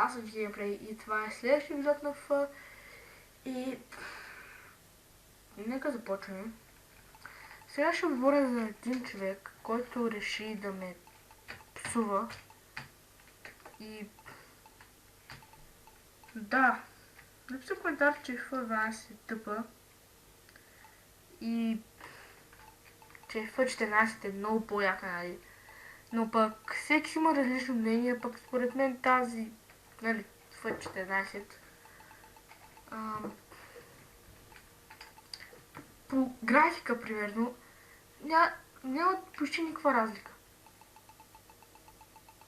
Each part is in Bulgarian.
аз съм геймплей и това е следващия епизод на Ф. И нека започнем. Сега ще говоря за един човек, който реши да ме псува. И да, написа коментар, че F12 е тъпа. И че F14 е много по-яка, нали? Но пък всеки има различно мнение, пък според мен тази, нали, F14 по графика, примерно, няма почти никаква разлика.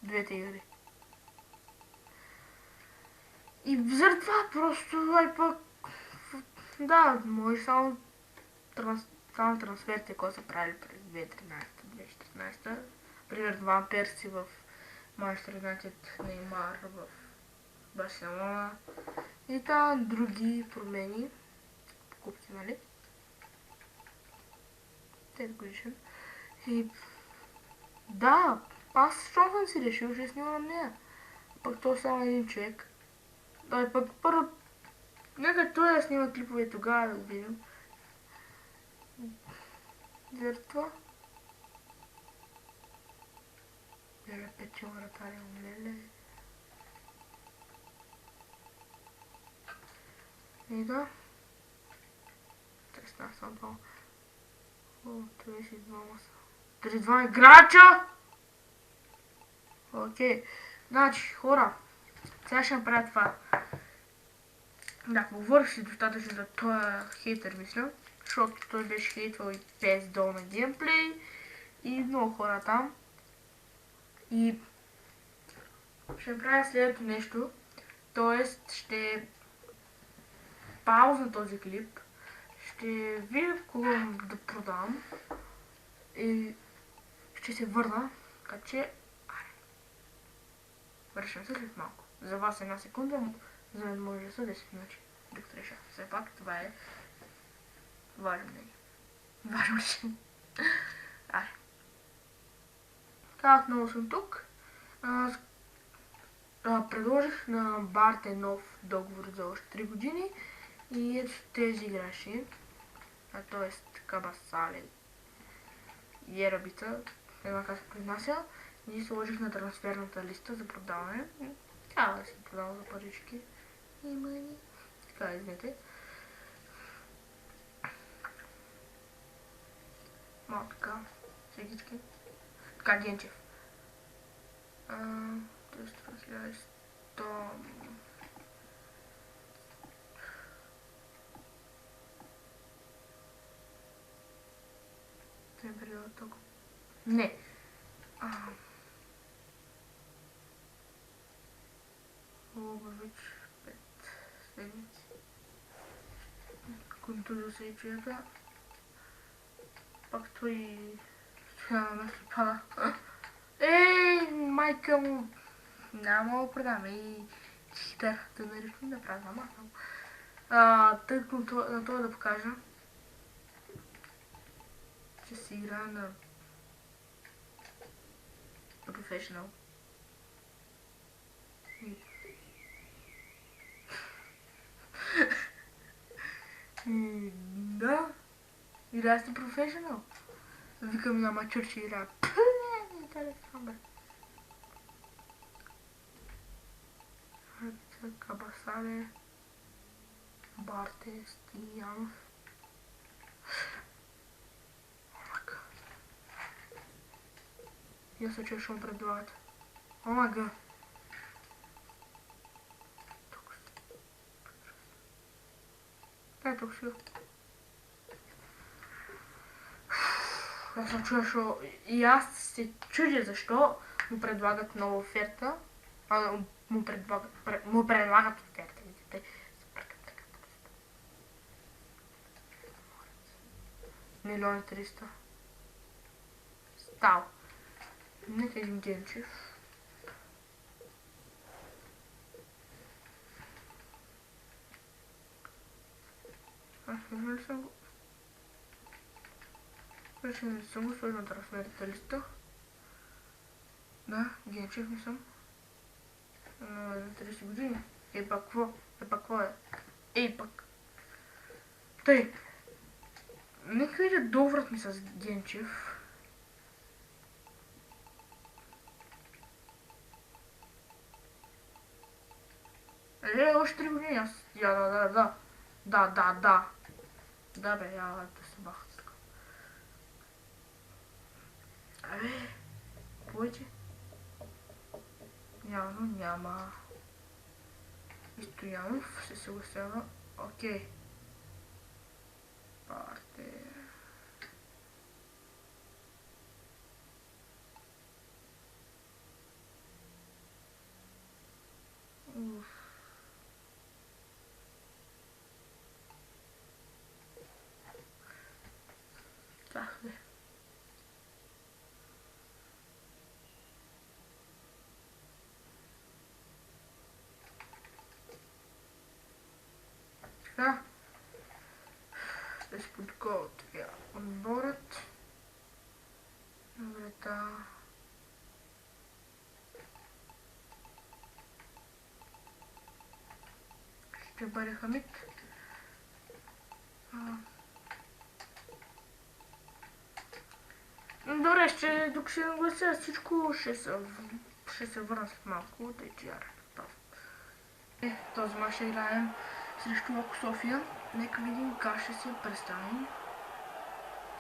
Двете игри. И заради това просто, ай пък, да, може само трансферите, които са правили през 2013-2014. Примерно Ван Перси в Манчестър Юнайтед, Неймар в Барселона и там други промени, покупки, нали? Тед годишен. И да, аз щом съм си решил, че снимам нея. Пък то само един човек. Да, пък първо, нека той да снима клипове и тогава да го видим. Заради това. Леле, петил вратаря, леле. И да. 16 съм това. О, 32 са. 32 играча! Окей. Значи, хора. Сега ще направя това. Да, говорих си достатъчно за този хейтър, мисля. Защото той беше хейтвал и PS долу на геймплей. И много хора там. И ще направя следното нещо. Тоест, ще паузна този клип. Ще видя кого да продам. И ще се върна. Така че... Вършим се след малко. За вас една секунда, за мен може да са 10 минути. Докато реша. Все пак това е важно мнение. Важно решение. Айде. Така, отново съм тук. Предложих на Барте нов договор за още 3 години. И ето тези играчи. Т.е. Кабасале и Ерабица. Една как се произнася. И сложих на трансферната листа за продаване. Трябва да си продавам за парички. И мани. Така, извинете. Малко така. Всекички. Така, Генчев. 1100. Това е период тук. Не. Лобович 5 седмици. Контузия се и чуята. Пак той... Стоя на место пада. Ей, майка му! Няма да предам. Ей, хитър. Да наричам да правя замахам. Тъй на това да покажа, че си играе на Professional. Да, играе си Professional. Викам на мачур, че играе. Кабасале, Барте, Стиянов. Я се чуя, ще му предлагат. Омага. Тук ще. Аз се чуя, що... И аз се чудя защо му предлагат нова оферта. Му предлагат оферта. Видите? Милион 300. Стал. Нека един Генчев. Сложил ли съм го? Вече не съм го сложил на трансферната листа. Да, Генчев не съм. 30 години. Ей пак какво? Ей пак. Тъй. Нека видя доврат ми с Генчев. Още 3 години аз. Да. Да бе, да се баха така. Повече? Явно няма. И Стоянов се съгласява. Окей. Парте. Так, бе. Така. Да се подготвя отборът. Добре, та. Ще бъде Хамид. Добре, докато ще наглася всичко, ще се върна след малко, тъй че този мач ще играем срещу Локо София. Нека видим как ще се представим.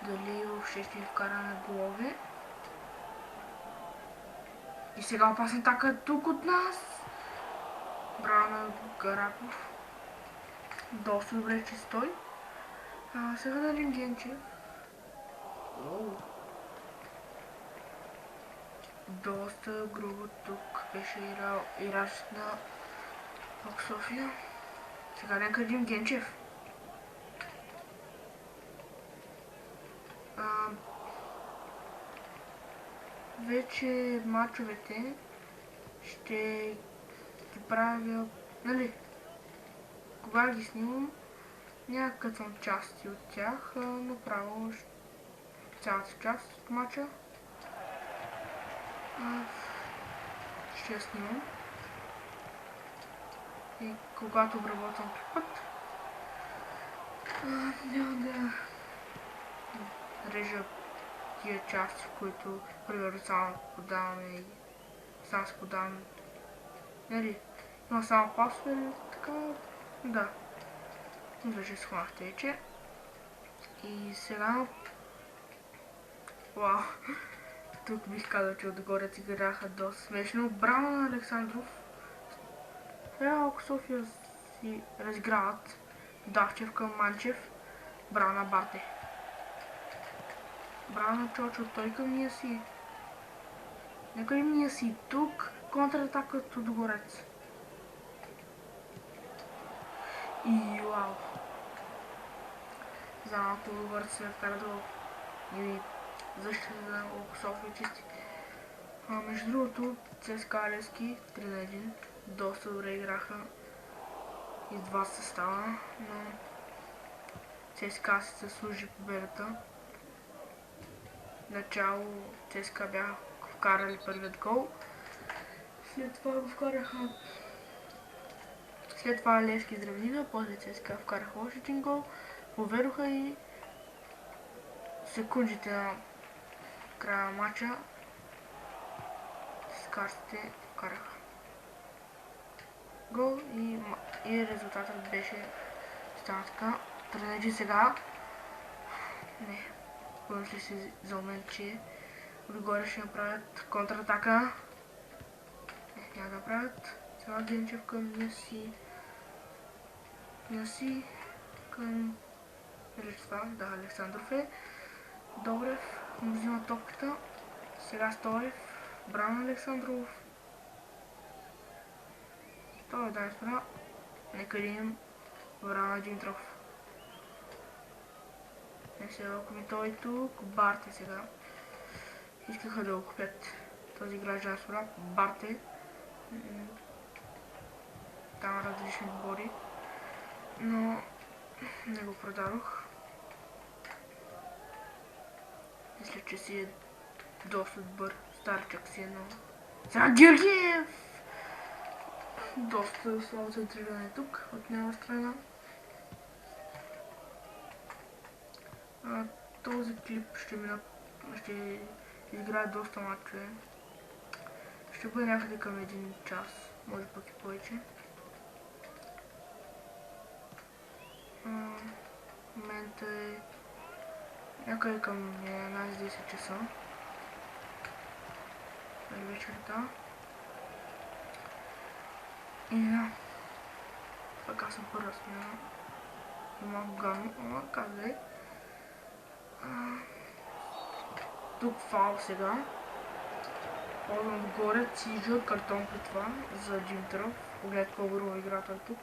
Дали въобще ще вкараме голове. И сега опасна атака тук от нас. Браво на Гараков. Доста добре, че стой. Сега на Генчев. Доста грубо тук беше играч на Локо София. Сега нека видим Генчев. Вече мачовете ще ги правя, нали, кога ги снимам, някакъв съм части от тях, направо цялата част от мача ще я снимам. И когато обработвам път, няма да режа тия части, в които, примерно, само подаваме и само се подавам. Нали, има само пасове, така, да. Вече схванахте вече. И сега... Вау! Тук бих казал, че отгоре си играха доста смешно. Браво на Александров. Локо София си разиграват. Дахчев към Манчев. Браво на Барте. Браво на Чочо, той към ние си. Нека ли ние си тук, контратака от Отгорец. И вау. За малко Отгорец се вкара долу. И защита на Локо София чисти. Между другото, ЦСКА Левски 3-1. Доста добре играха. И два състава, но ЦСКА си заслужи победата. Начало ЦСКА бяха вкарали първият гол. След това го вкараха. След това Левски изравниха, после ЦСКА вкараха още един гол. Поведоха и секундите на края на матча ЦСКАрците вкараха гол и резултатът беше стана така. Тренежи сега. Не. Помисли си за момент, че отгоре ще направят контратака. Не, няма да направят. Сега Генчев към Няси към Речва. Да, Александров е. Добрев му взима топката. Сега Стоев. Браво на Александров. Той да изпра. Нека видим браво на Димитров. Не се лъкоми той тук. Барте сега. Искаха да го купят този играч на Спора. Барте. Там различни отбори. Но не го продадох. Мисля, че си е доста добър. Старчък си е, но... Сега Георгиев! Доста слабо центриране тук от една страна. Този клип ще изиграе доста мачове. Ще бъде някъде към 1 час, може пък и повече. Момента е някъде към 11-10 часа вечерта. И да, пък аз съм първа смяна. Малко гадно, ама казай. Тук фал сега. Ползвам отгоре си жълт картон при това за Димитров. Поглед по-бърво играта е тук.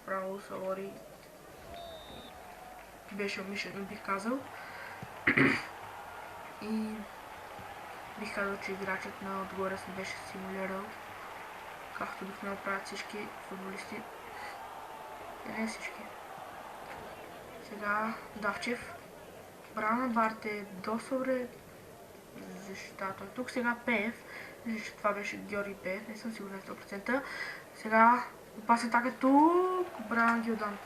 Право Салори беше умишлено, бих казал. И бих казал, че играчът на отгоре се беше симулирал, както обикновено правят всички футболисти. Не всички. Сега Давчев. Брана Барт е доста добре защитата. Тук сега Пеев. Мисля, че това беше Георги Пеев, не съм сигурен 100%. Сега опасен атака тук. Брана Гилдан.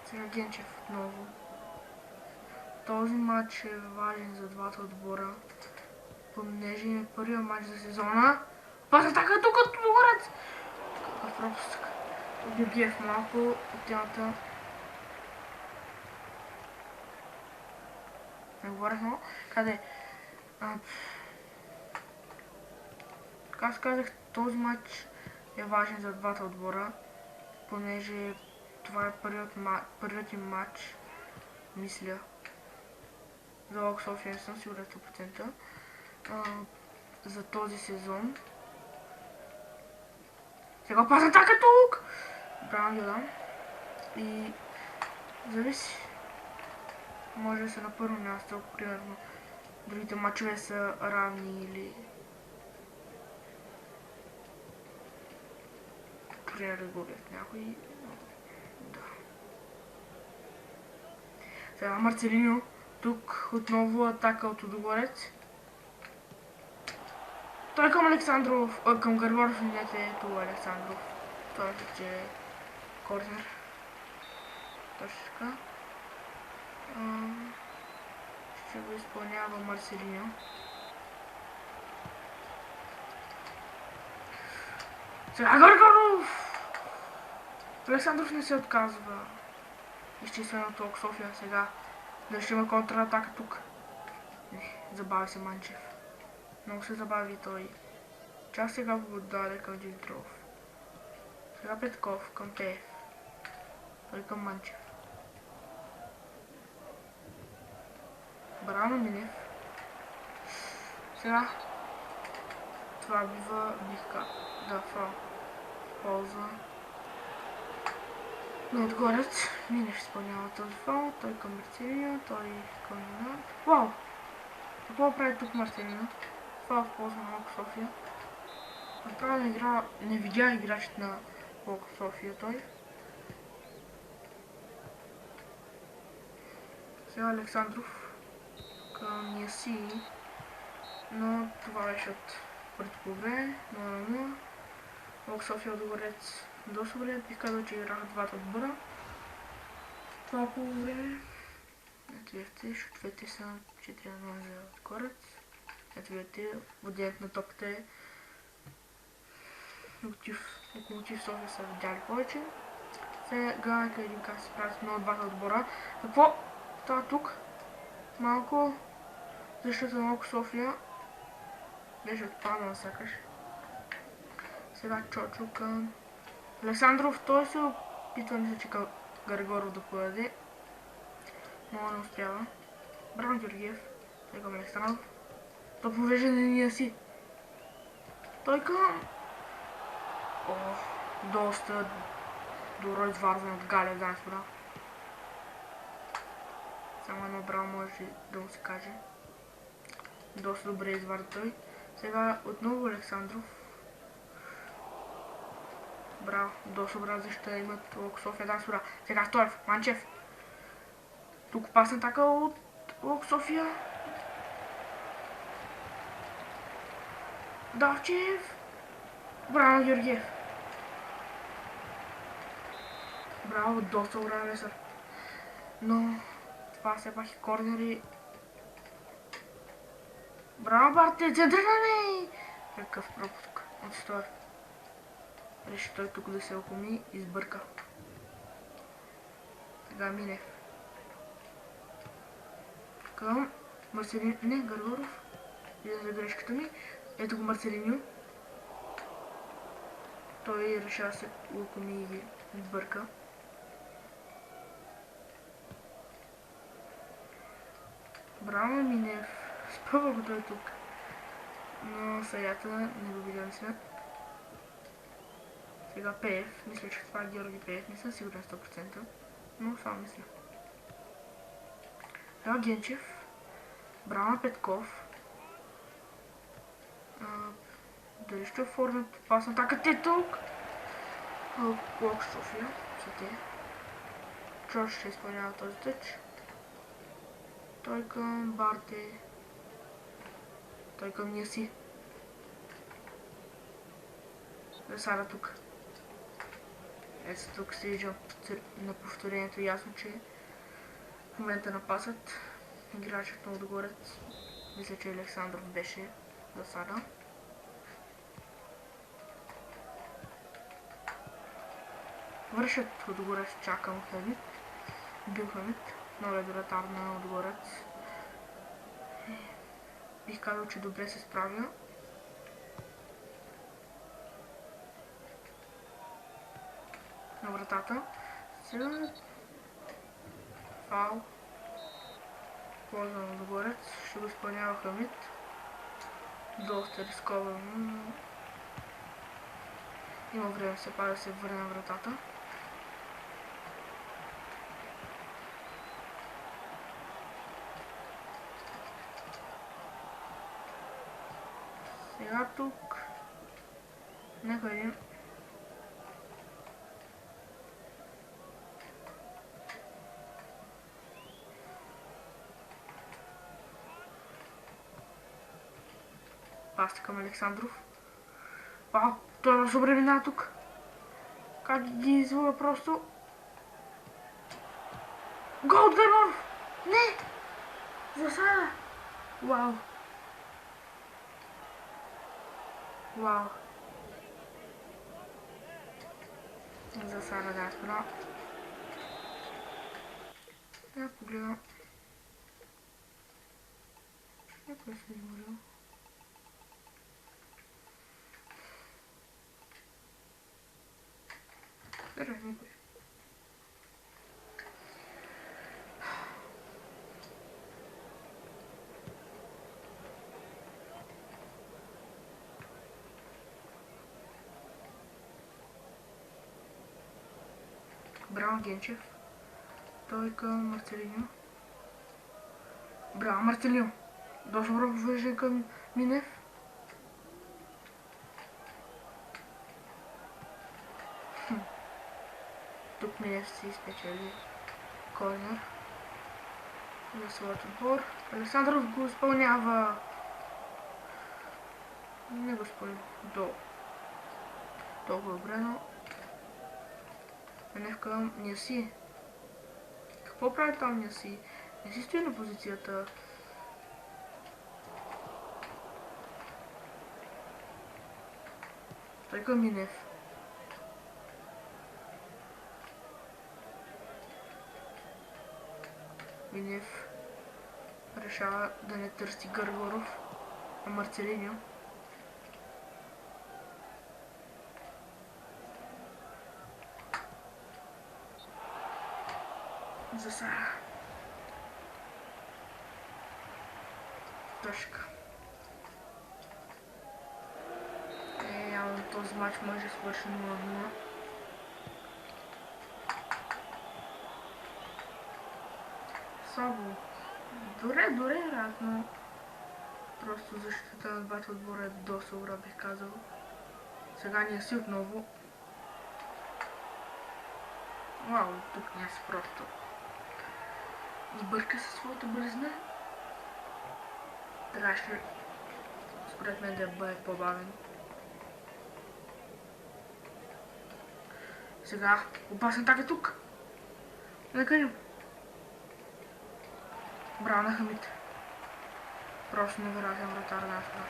Сега Генчев отново. Този матч е важен за двата отбора, понеже е първият матч за сезона. Опасен атака тук от Лорец. Какъв пропуск. Георгиев малко от темата. Не говорих много. Къде? Аз казах, този матч е важен за двата отбора, понеже това е първият им матч, мисля. За Лок София не съм сигурен 100%. За този сезон. Сега опасна атака тук! Браво, Гилдан. И зависи. Може да са на първо място, ако примерно другите мачове са равни или примерно да губят някой. Да. Сега Марцелиньо. Тук отново атака от Удогорец. Той към Александров, към Гарбаров, не ето Александров. Той че е корнер. Точно така. Ще го изпълнява Марселиньо. Сега Гаргаров! Александров не се отказва. Изчислено от Лок София сега. Да ще има контратака тук. Не, забави се Манчев. Много се забави той. Чак сега го даде към Димитров. Сега Петков към Пеев. Той към Манчев. Брано Минев. Сега това бива бихка. Да, фал. Полза. Но отгорец Минев изпълнява този фал. Той към Марцелиньо, той към Нина. Вау! Какво прави тук Марцелиньо? Това в полза на Лок София. Направо игра, не видя играчът на Лок София той. Сега Александров към Ниаси, но това беше от първото по време, 0-0. Лок София отгорец доста добре, бих казал, че играха двата отбора. Това по време. Ето виждате, шутовете са 4-0 за отгорец. Ето видите, воденето на топката е Локомотив София са видяли повече. Сега нека един как се прави много двата отбора. Какво става тук? Малко защита на Лок София беше отпаднал сякаш. Сега Чочо към Александров, той се опитва, мисля, че към Гаргоров да подаде. Но не успява. Браво Георгиев. Той към Александров. Той повежда на линия си. Той към... доста добро изварване от Галев, да, господа. Само едно браво може да му се каже. Доста добре изварва той. Сега отново Александров. Браво, доста добра защита имат Лок София, да, господа. Сега Стоев, Манчев. Тук пасна атака от Лок София. Давчев! Браво, Георгиев! Браво, доста голям месър. Но това все пак е корнер и... Браво, Барте! Центриране! Какъв пропуск от Стор. Реши той тук да се окуми и сбърка. Сега Минев. Към Марселин... Не, Гаргоров. Видя за грешката ми. Ето го Марселиньо. Той решава се окуми и ги сбърка. Браво, Минев. Спъва го той тук. Но съдята не го видя, мисля. Сега Пеев. Мисля, че това е Георги Пеев. Не съм сигурен 100%. Но само мисля. Сега Генчев. Браво, Петков. Дали ще оформят опасна атака? Те тук! Лок София. Са те. Джордж ще изпълнява този тъч. Той към Барте. Той към Няси. Засада тук. Ето тук се виждам на повторението ясно, че в момента напасат играчът на Лудогорец. Мисля, че Александров беше засада. Вършат Лудогорец, чакам Хамид. Бил Хамид. Новия вратар на Лудогорец. Бих казал, че добре се справя. На вратата. Сега фаул. Полза на Лудогорец. Ще го изпълнява Хамид. Доста рисковано, но има време все пак да се върне на вратата. Сега тук нека един пасти към Александров. Вау, той е добре мина тук. Как ги извува просто. Гол от Гаргоров! Не! Засада! Вау! Вау! Засада, да, спра. Я погледам. Някой се изморил. Никой. Браво, Генчев. Той към Марцелиньо. Браво, Марцелиньо. Доста добро повеждане към Минев. Тук Минев си спечели корнер за своят отбор. Александров го изпълнява. Не го изпълнява толкова добре, но Минев към Няси. Какво прави там Няси? Не си стои на позицията. Той към Минев. Минев решава да не търси Гаргоров, а Марцелиньо. За сега. Точка. Явно този матч може да свърши 0-0. Слабо. Добре играят, но просто защитата на двата отбора е доста добра, бих казал. Сега ние си отново. Вау, тук ние си просто сбърка със своята бързина. Трябваше според мен да бъде по-бавен. Сега, опасен атака тук. Нека ли? Браво на Хамид. Просто невероятен вратар на Аспра.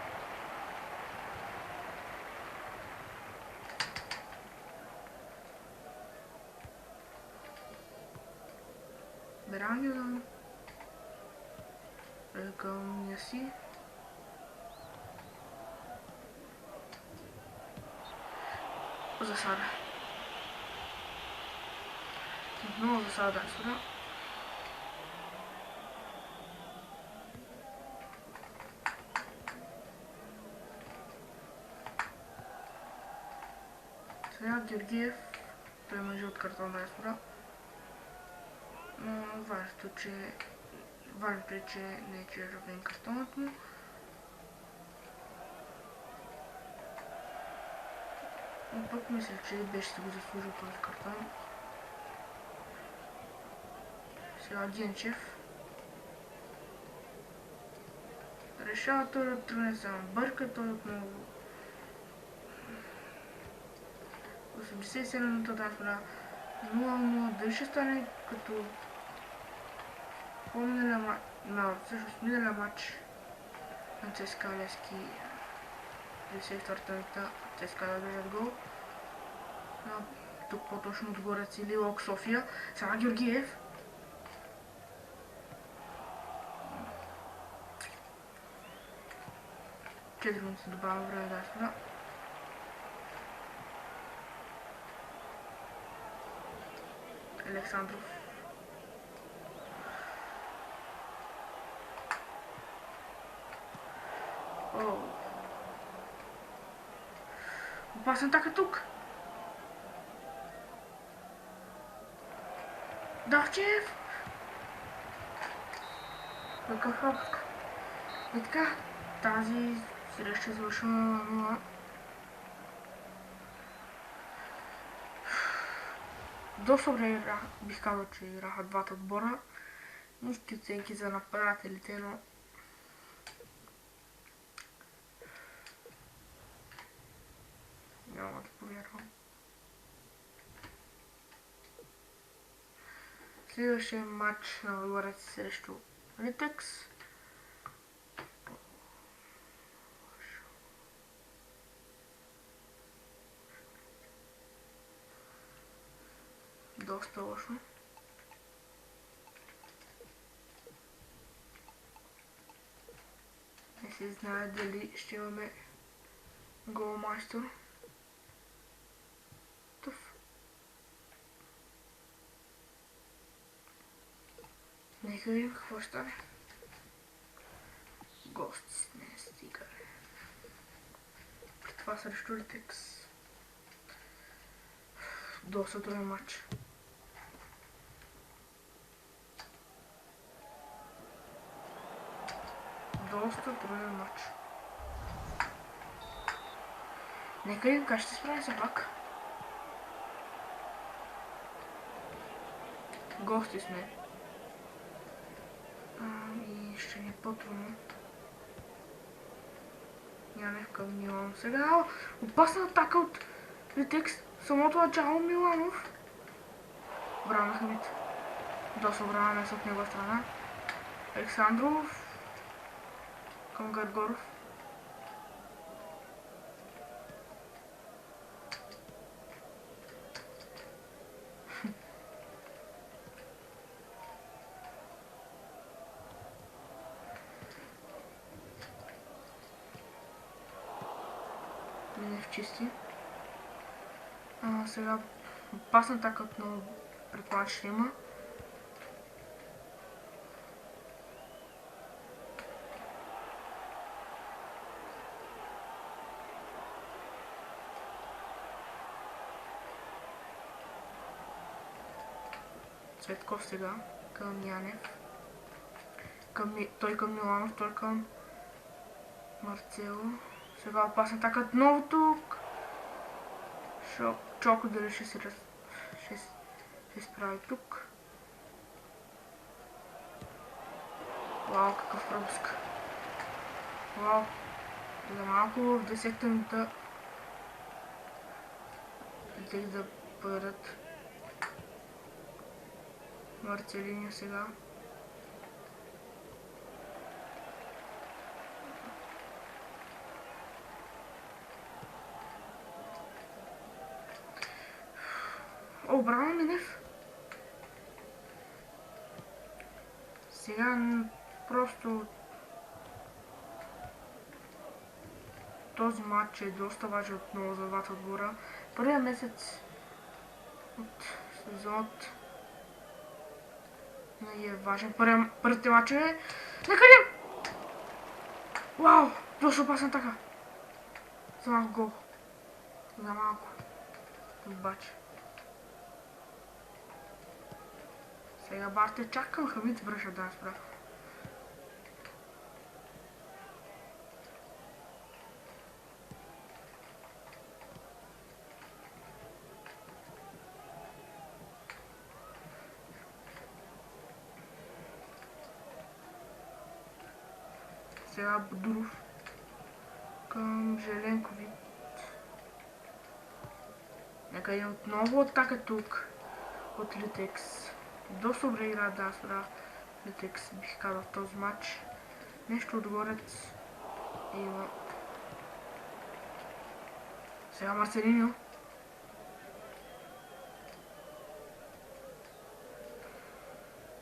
Берангел. Към Яси. Засада. Отново засада Аспра. Сега Георгиев. Той мъжи от картон да Аспра. Но важното е, че не е червен картонът му. Но пък мисля, че беше си го заслужил този картон. Сега Генчев. Решава той да тръгне само бърка, той отново 87 минута да спра 0-0, дали ще стане като по-миналия матч на ЦСКА Левски 92-та минута ЦСКА да държат гол. Тук по-точно отгоре цели Лок София. Сега Георгиев. Четири минути се добавя време да спра. Александров. Опасна атака тук. Давчев. Какъв пропуск. И така, тази среща завършва на 0. Доста добре бих казал, че играха двата отбора. Ниски оценки за нападателите, но няма да повярвам. Следващия матч на Лугарец срещу Литекс. Доста лошо. Не се знае дали ще имаме голмайстор. Туф. Нека видим какво ще стане. Гост не стига. При това срещу Литекс. Доста добър матч. Доста труден матч. Нека видим как ще се справим се пак. Гости сме. И ще ни е по-трудно. Янев към Миланов. Сега опасна атака от Литекс. Самото начало Миланов. Браво на Хамид. Доста брана месо от негова страна. Александров. Към Гаргоров. Минев чисти. Сега опасна атака отново предполагам, че има. Цветков сега към Янев. Той към Миланов, той към Марцело. Сега опасна атака отново тук. Чоко дали ще се справи тук. Вау, какъв пропуск. Вау. За малко в 10-та минута летех да бъдат Марцелиньо сега. О, браво, Минев! Сега просто този матч е доста важен отново за двата отбора. Първият месец от сезонът не е важен. Първите матчове. Накъде? Вау! Доста опасна така. За малко гол. За малко. Обаче. Сега Барте чакам Хамид връща да спра. Сега Бодуров към Желенкови. Нека е отново атака тук от Литекс. Доста добре игра да спра Литекс, бих казал в този матч. Нещо отгорец има. Сега Марселиньо.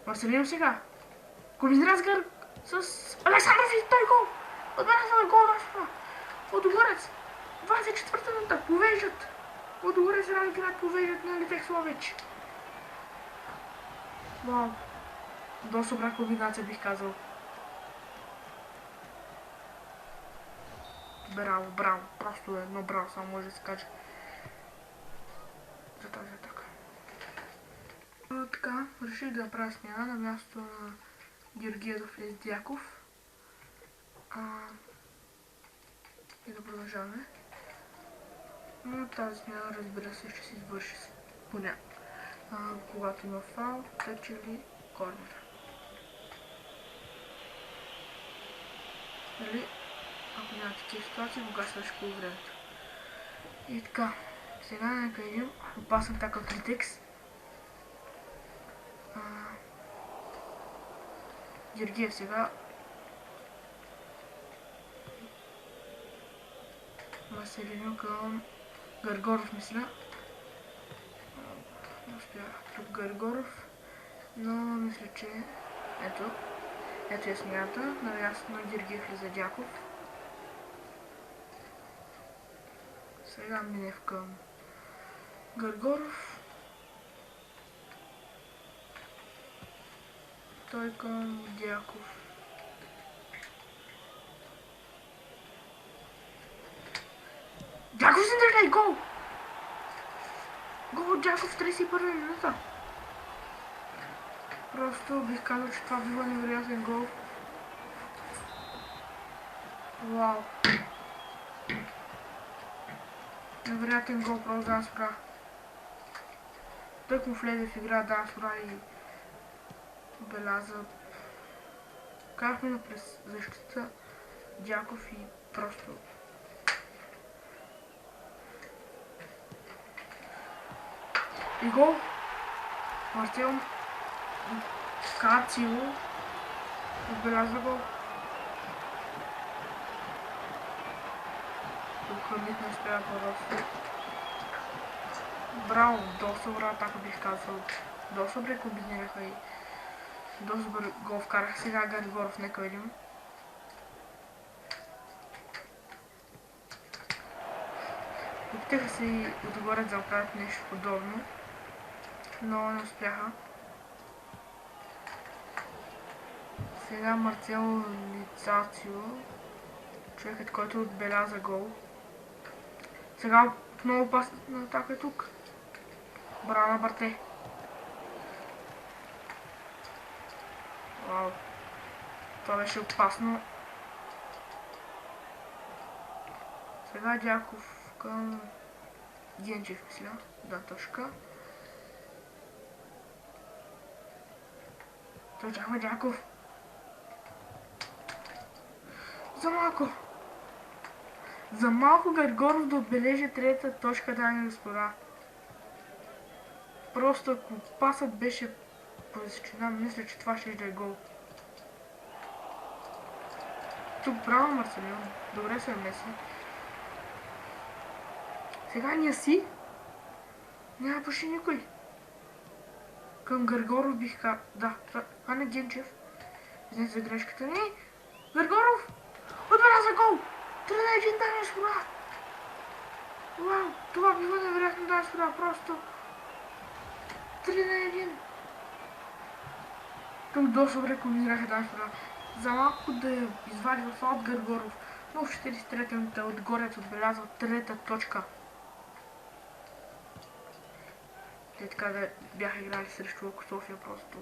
Марселиньо сега. Комбинира с Александров и той гол. Отбелязва гол на спра. Отгорец. 24-та минута. Повеждат. Отгорец рано играят, повеждат на Литекс Ловеч. Вау. Доста добра комбинация бих казал. Браво, браво. Просто едно браво, само може да се каже. За тази атака. Така, реших да направя смяна на място на Георгиев и Дяков. И да продължаваме. Но тази смяна, разбира се, ще се извърши поне когато има фаул, тъч или корнер. Нали? Ако няма такива ситуации, погасваш по времето. И така, сега нека видим опасен така от Литекс. Георгиев сега. Марселиньо към Гаргоров, мисля. Не успя тук Гаргоров, но мисля, че ето е смята. Наясно Георгиев и за Дяков. Сега Минев към Гаргоров. Той към Дяков. Дяков се държа и гол! Гол от Дяков в 31 минута. Просто бих казал, че това бива невероятен гол. Вау! Невероятен гол просто да спра. Тък му влезе в игра да спра и беляза. Карахме на през защита Дяков и просто и гол. Мартел Кацио отбелязва гол. Тук Хамид не успява просто. Браво, доста добра атака бих казал. Доста добре комбинираха и доста добър гол вкарах. Сега Гаргоров, нека видим. Опитаха се и отгоре да направят нещо подобно, но не успяха. Сега Марцел Лицацио, човекът, който отбеляза гол. Сега отново опасна атака е тук. Браво на Барте. Вау. Това беше опасно. Сега Дяков към Генчев, мисля. Да, точка. Той чаква Дяков. За малко. За малко Гаргоров да отбележи трета точка, дами и господа. Просто ако пасът беше по височина, мисля, че това ще е гол. Тук браво Марселион. Добре се меси. Сега ние си. Няма почти никой. Към Гаргоров бих казал. Да, това не Генчев. Извинете за грешката. Не! Гаргоров! Отбеляза гол! 3-1, дами и господа! Вау! Това бива невероятно, дами и господа. Просто 3-1. Тук доста добре комбинираха, дами и господа. За малко да я извади в аут Гаргоров. Но в 43-та минута отгорец отбелязва трета точка. Те така да бяха играли срещу Локо София просто.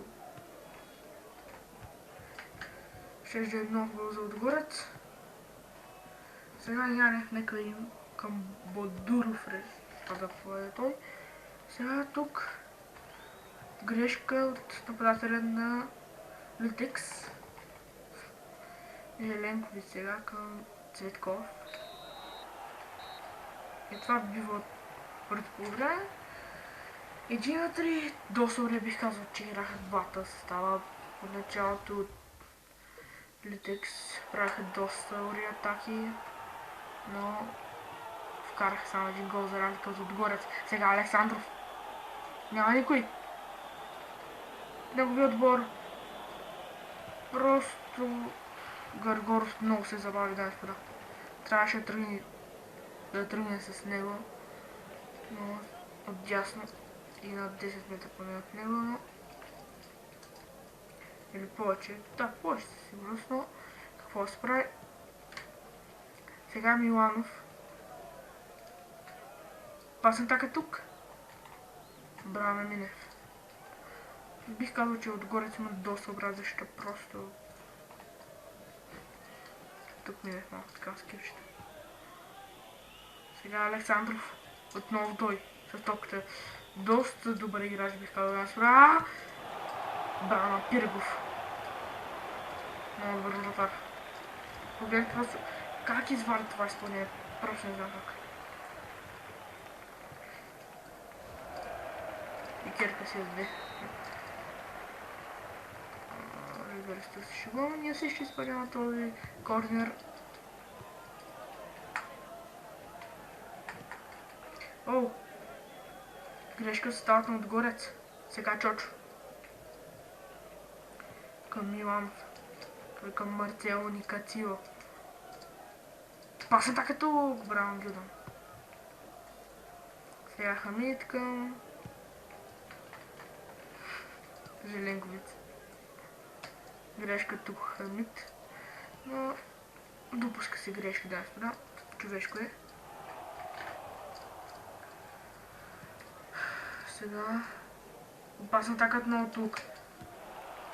Ще е много гол за отгорец. Сега Янев нека им към Бодуров да поеде той. Сега тук грешка от нападателя на Литекс. Еленкович сега към Цветков. И това бива първото по време. 1-3, доста добре бих казал, че играха двата състава. От началото от Литекс правиха доста добри атаки, но вкараха само един гол за разлика от отгорец. Сега Александров. Няма никой. Негови отбор. Просто Гаргоров много се забави, да, господа. Трябваше да тръгне с него, но отдясно и на 10 метра поне от него, но или повече. Да, повече със сигурност, но какво се прави? Сега Миланов. Пасен така тук. Браво на Минев. Бих казал, че отгорец има доста добра защита, просто тук Минев малко така скривчета. Сега Александров. Отново той с топката. Доста добър играч бих казал. Браво на Пиргов. Много добър вратар. Погледнете просто как извади това изпълнение. Просто не знам как. И Кирка си отде. Разбира се, си шегуваме. Ние също изпълняваме този корнер. Оу! Грешка се стават на отгорец. Сега Чочо. Към Миланов. Той към Марцело Никацио. Пасен така тук, браво Джудан. Сега Хамид към Желенковиц. Грешка тук Хамид. Но допуска си грешки, да, господа. Човешко е. Сега опасна така отново тук.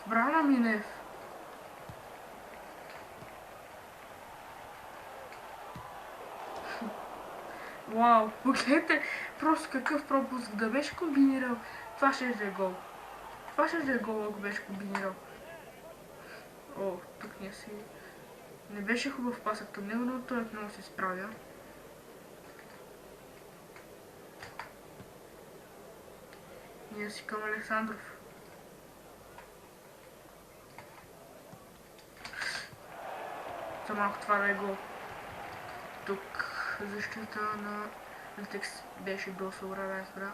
Браво на Минев. Вау, погледайте просто какъв пропуск да беше комбинирал. Това ще е гол. Това ще е гол, ако беше комбинирал. О, тук не си... Не беше хубав пасък към него, но той отново се справя. Ние си към Александров. За малко това да е гол. Тук защита на Литекс беше доста добра, да избра.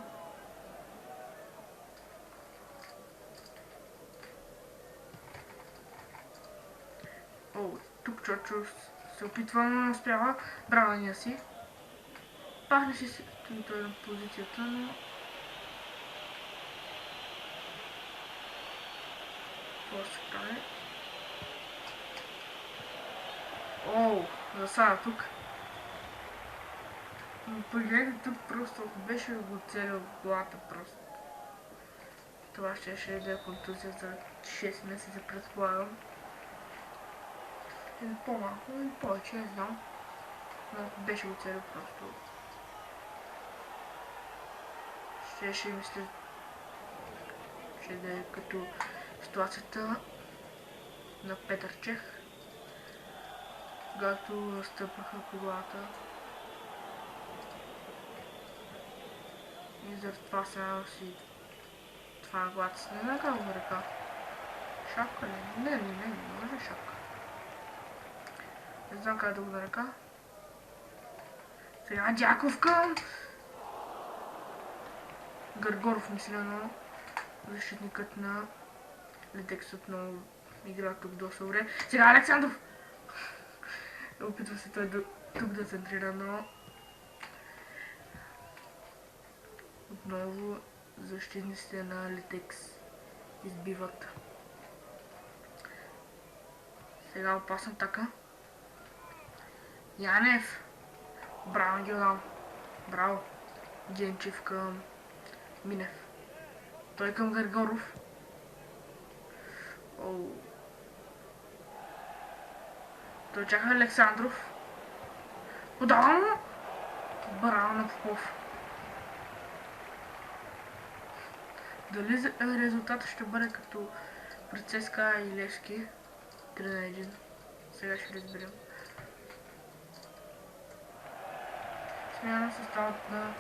О, тук Чочо се опитва, но не успява. Браво ние си. Пак не си стои той на позицията, но... Това се прави. Оу, засада тук. Но погледайте тук просто, ако беше го целил в главата просто. Това ще да е контузия за 6 месеца, предполагам. Или по-малко, или повече, не знам. Но ако беше го целил просто. Ще мисля, ще да е като ситуацията на Петър Чех. когато настъпаха колата. И заради това сега си... Това на колата си не знам как го река. Шапка ли? Не може шапка. Не знам как да го нарека. Сега Дяков към... Гъргоров мислено. Защитникът на Литекс отново игра тук доста добре. Сега Александров! Опитва се той тук да центрира, но... Отново защитниците на Литекс избиват. Сега опасна атака. Янев! Браво, Гилдам! Браво! Генчев към Минев. Той към Гъргоров. Оу. Той чака Александров. Подава му! Браво на Попов. Дали резултатът ще бъде като при ЦСКА и Левски? 3-1. Сега ще разберем. Смяна съставът на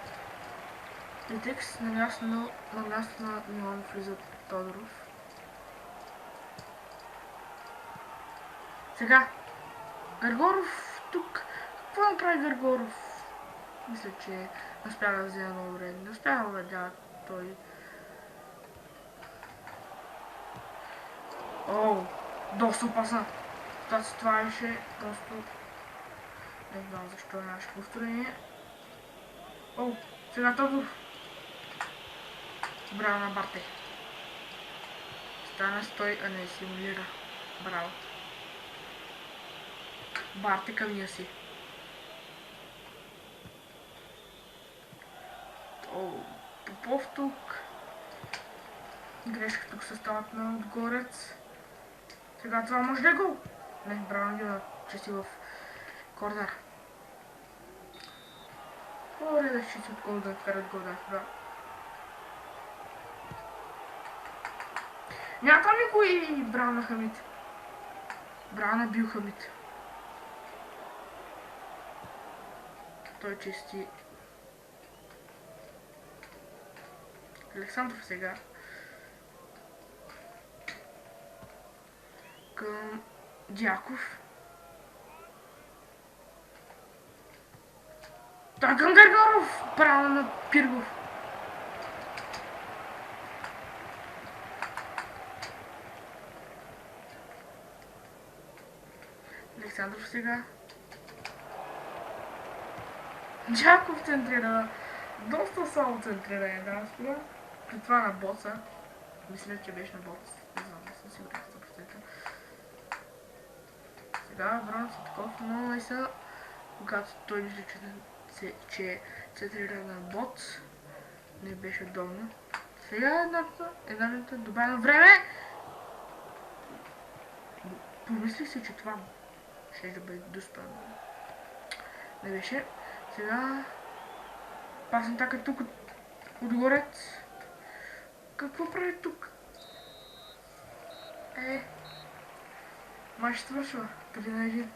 Литекс на място на Миланов влиза Тодоров. Сега Гъргоров тук. Какво направи Гъргоров? Мисля, че не успя да вземе много време. Не успя да уредя той. Оу, доста опасна. Това беше просто... Не знам защо нямаше повторение. Оу, сега Тодоров. Браво на Барте. Стана стой, а не симулира. Браво. Барте към Яси. Оу, Попов тук. Грешка тук съставът на Отгорец. Сега това може да е гол. Не, браво Гила, че си в корнер. Добре да ще си от гол да вкарат гол да вкарат. Няма никой. Браво на Хамид. Браво на Бил Хамид. Той чисти. Александров сега. Към Дяков. Той към Гъргоров. Браво на Пиргов. Александров сега. Дяков центрира. Доста слабо центриране, да, господа. При това на боца. Мисля, че беше на боц. Не знам, не съм сигурен 100%. Сега Вран Цветков, но не са, когато той мисля, че центрира на боц. Не беше удобно. Сега едната добавено време. Помислих си, че това ще да бъде доспано. Не беше. Сега пасна така тук отгорец. Какво прави тук? Мач свършва. 3-1.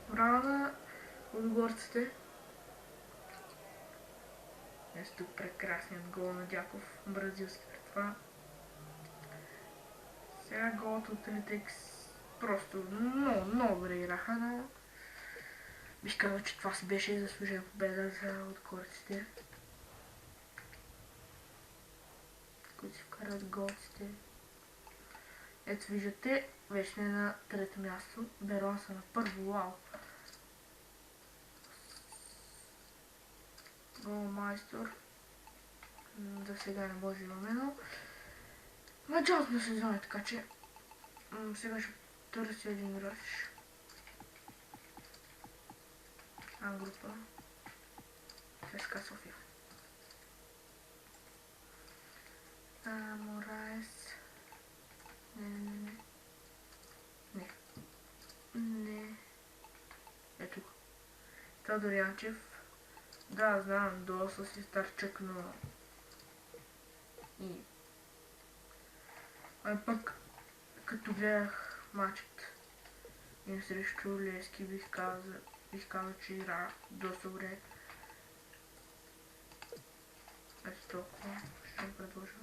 Браво на отгорците. Ето тук прекрасният гол на Дяков. Бразилски пред това. Сега голът от Литекс. Просто много добре играха, но бих казал, че това си беше заслужена победа за отгорците, които си вкарат голците. Ето виждате, вече сме на трето място. Берон са на първо, вау. Голмайстор. За сега не може да имаме, но началото на сезона е така, че сега ще търси един играч. Група. ЦСКА София. Мораес. Не. Ето го. Тодор Янчев. Да, знам, доста си старчък, но... И... пък, като гледах матчът И срещу Лески бих казал, че игра доста добре. Ето толкова ще му предложа.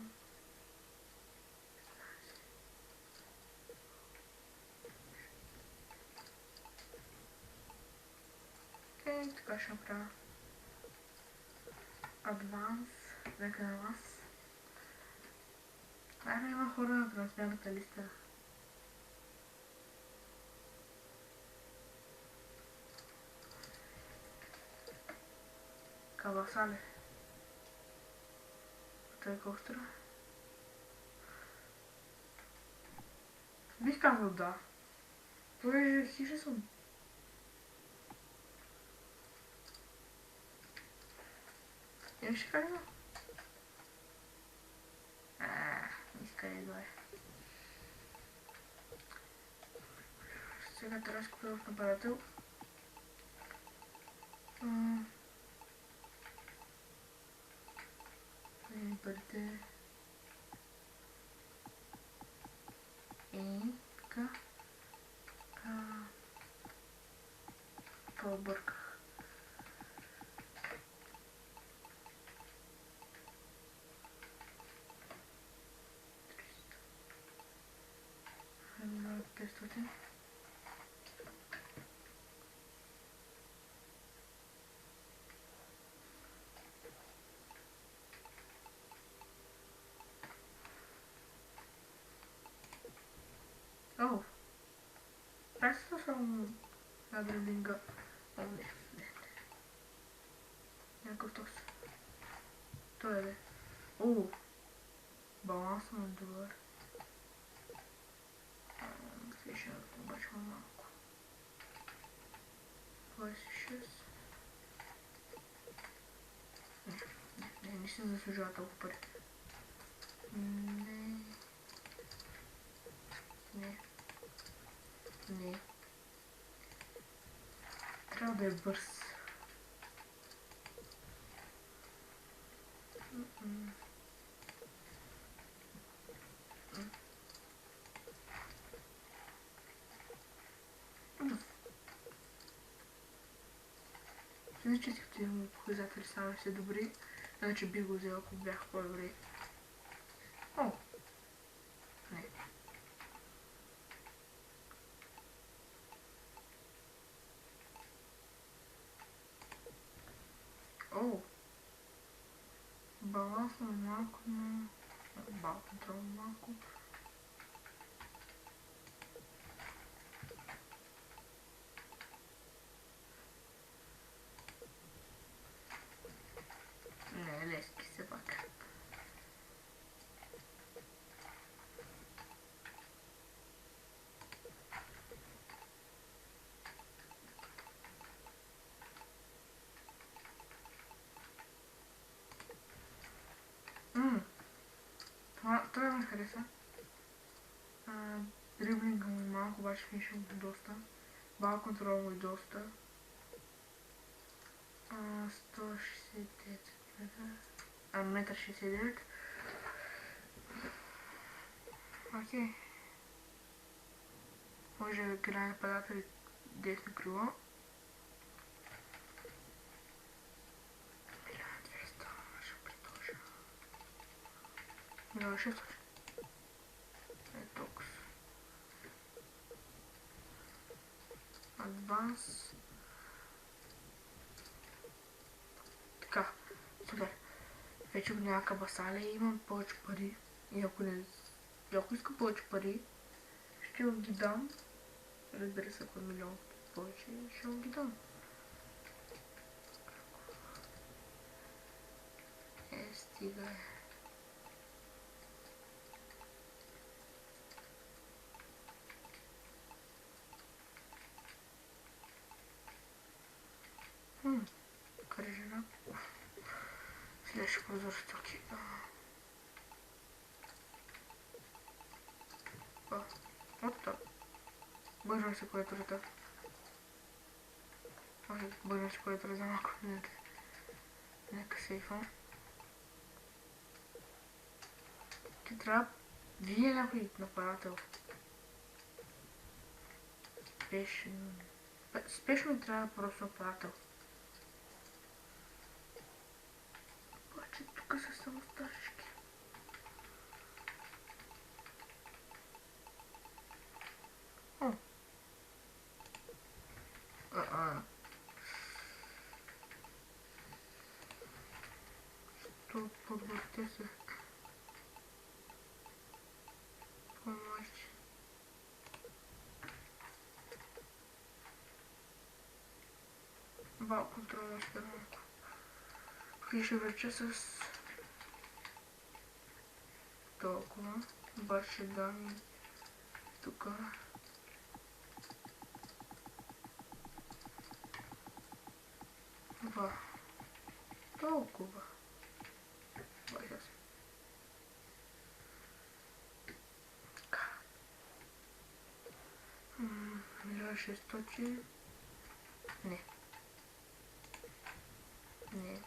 Окей, така ще направя адванс, нека на вас. Айде има хора на смяната листа. Кабасале. Той колко струва? Бих казал да. Понеже хиша съм. И ще кажа да. Иска ли да е. Сега трябва да купя в нападател. Бъде... така. Побърках. На 500. О! Престо съм на дрелинга. О, не. Някакъв тос. Той е бе. О! Балансът му е добър. Ще обаче малко. 26. Не се заслужава толкова пари. Не. Трябва да е бърз. Физическите му показатели сами са добри, иначе бих го взел, ако бях по-добри. О! Не. О! Баланс на малко, но... Бал контрол малко. Не, Лески се пак. Това ме хареса. Дриблинга му малко, обаче финишъл му доста. Бал контрол му доста. 169 метра. Метър 69. Окей. Може да играе нападател десно крило. 1200 ще предложа. 1600. Токс. Адванс. Така, супер. Вече го няма Кабасале и имам повече пари. И ако иска повече пари, ще му ги дам. Разбира се, ако е милион повече, ще му ги дам. Стига. Кръжена. Следващия прозор стоки. Ото. Бързам се клавиатурата. Бързам се клавиатура за малко. Нека сейфа. Ти трябва... Вие някой нападател. спешно. Спешно ми трябва просто апарател. Обаче тук са само старички. О! Що подбърте се? Помощ. Вау, контролно сперманко. Пише вече с толкова. Обаче дам тук. Два. Толкова. Бача се. 1.600. Не. Не.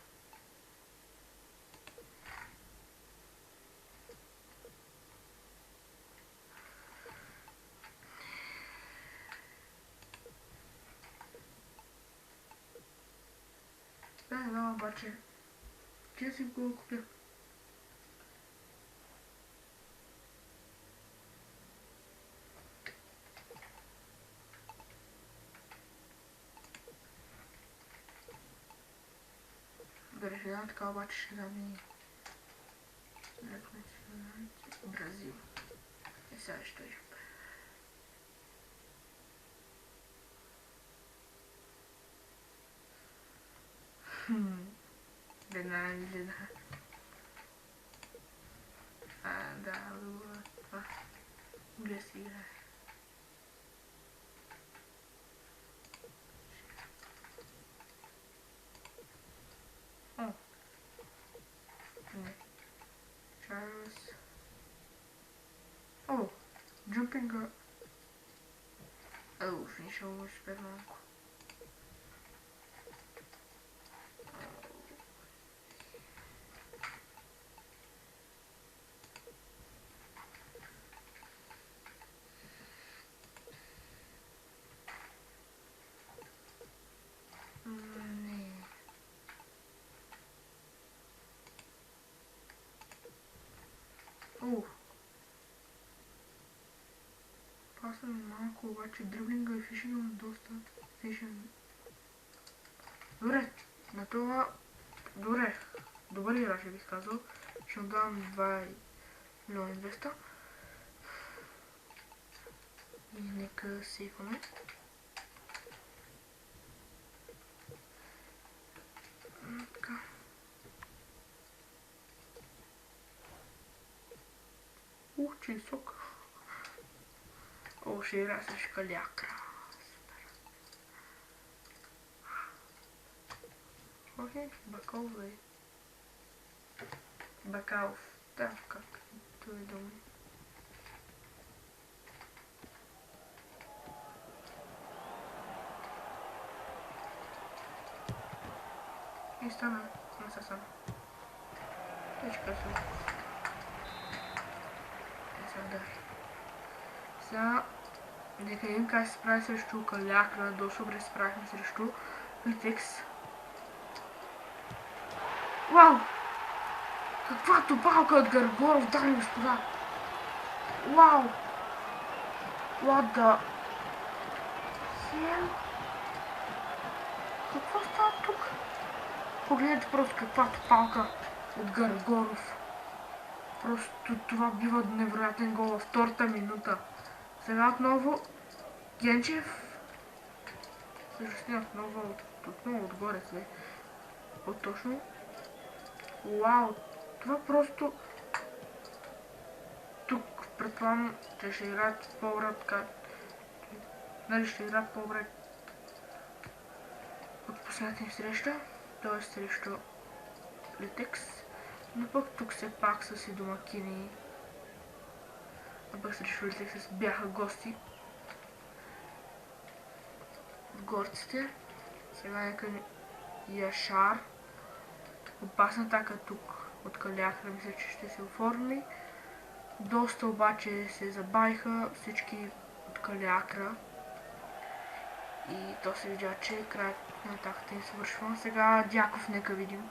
Да, обаче. Че си го купя? Държа така, обаче ще дам и Бразил. И сега ще я. Да. Да, това. Гледа си играе. О! Не. Чарлз. О! Джумпинга. О, финишъл супер малко. Не. О! Пасва ми малко, обаче дриблинга и фишинга ми доста фишен. Добре, на това... Добре, добър играч бих казал. Ще му давам 2 милиона 200. И нека сейфаме. Така. Че и сок. О, ще игра с калякра. Окей, Бакалов е. Бакалов. Да, как той е дума. И стана. Не са сам. Точка съм. Сега да. Сега, нека видим как се справи срещу калякра. Доста добре се справихме срещу Литекс. Вау! Каква топалка от Гаргоров, дами и господа! Вау! What the... Хел? Какво става тук? Погледнете просто каква топалка от Гаргоров. Просто това бива невероятен гол във втората минута. Сега отново Генчев. Също не отново отгоре се. По-точно. Вау! Това просто... Тук предполагам, че ще играят по-добре така. Нали ще играят по-добре от последната им среща. Т.е. срещу Литекс. Но пък тук все пак са си домакини. А пък срещу Литекс бяха гости. В горците. Сега нека Яшар. Опасна атака тук от калякра, мисля, че ще се оформи. Доста обаче се забавиха всички от калякра. И то се видя, че краят на атаката е свършва. Сега Дяков нека видим.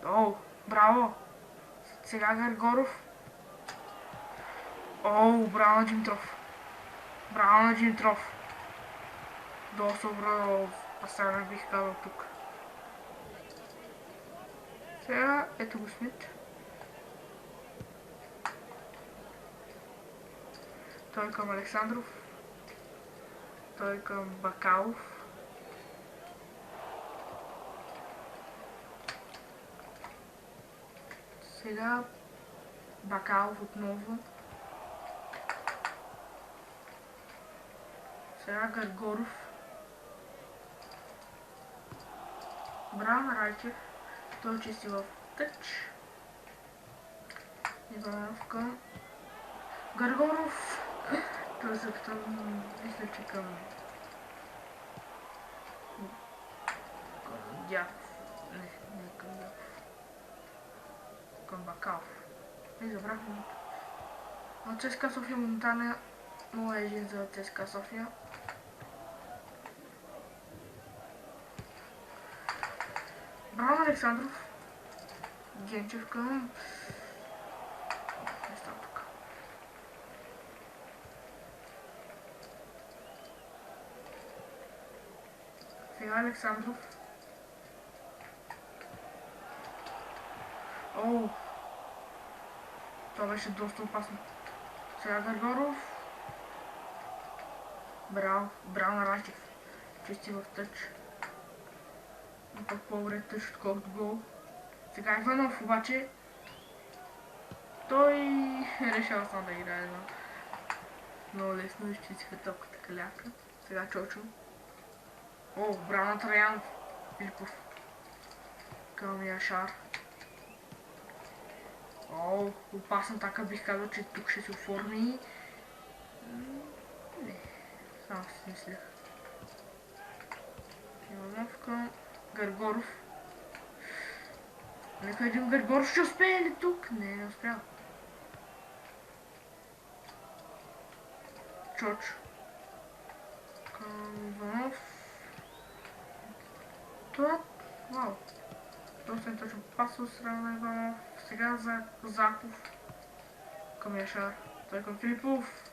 О, браво! Сега Гаргоров. О, браво на Димитров. Браво на Димитров. Доста добро пасарен бих казал тук. Сега ето го Смит. Той към Александров. Той към Бакалов. Сега Бакалов отново. Сега Гаргоров. Браво на Райчев. Той чисти в тъч. Иванов към Гаргоров. Той се към... мисля, че към Дяков. Не към Дяков. Към Бакалов. Не забрах му. От ЦСКА София Монтана 0-1 за ЦСКА София. Браво Александров. Генчев към... не става тук. Сега Александров. Оу. Това беше доста опасно. Сега Гаргоров. Браво. Браво на Рачев. Чисти в тъч. Но пък по-добре тъч, отколкото гол. Сега Иванов обаче. Той решава сам да играе едно. Много лесно изчистиха топката каляка. Сега Чочо. О, браво на Траянов. Филипов. Към Яшар. О, опасна така бих казал, че тук ще се оформи. Не, само си мислях. Иванов към Гаргоров. Нека един Гаргоров ще успее ли тук? Не успял. Чоч. Към Иванов. Това... вау. Доста неточен пас от страна на Иванов. Сега за Заков. Към Яшар. Той към Филипов.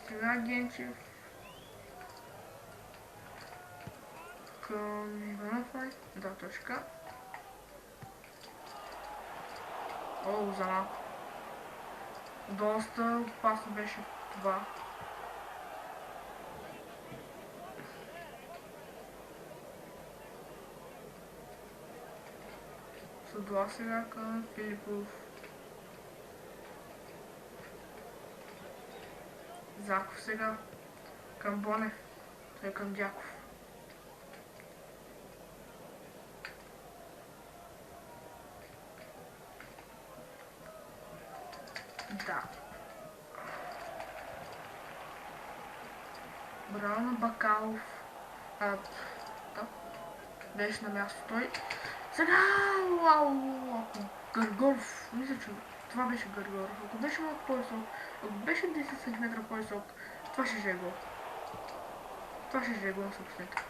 Сега Генчев. Към Иванов. Да, точка. О, за малко. Доста опасно беше това. Съдла сега към Филипов. Заков сега към Бонев. Той към Дяков. Да. Браво на Бакалов. Да. Беше на място той. Сега, вау, Гаргоров. Мисля, че това беше Гаргоров. Ако беше малко по-висок, ако беше 10 см по-висок, това ще е гол. Това ще е гол на съобщението.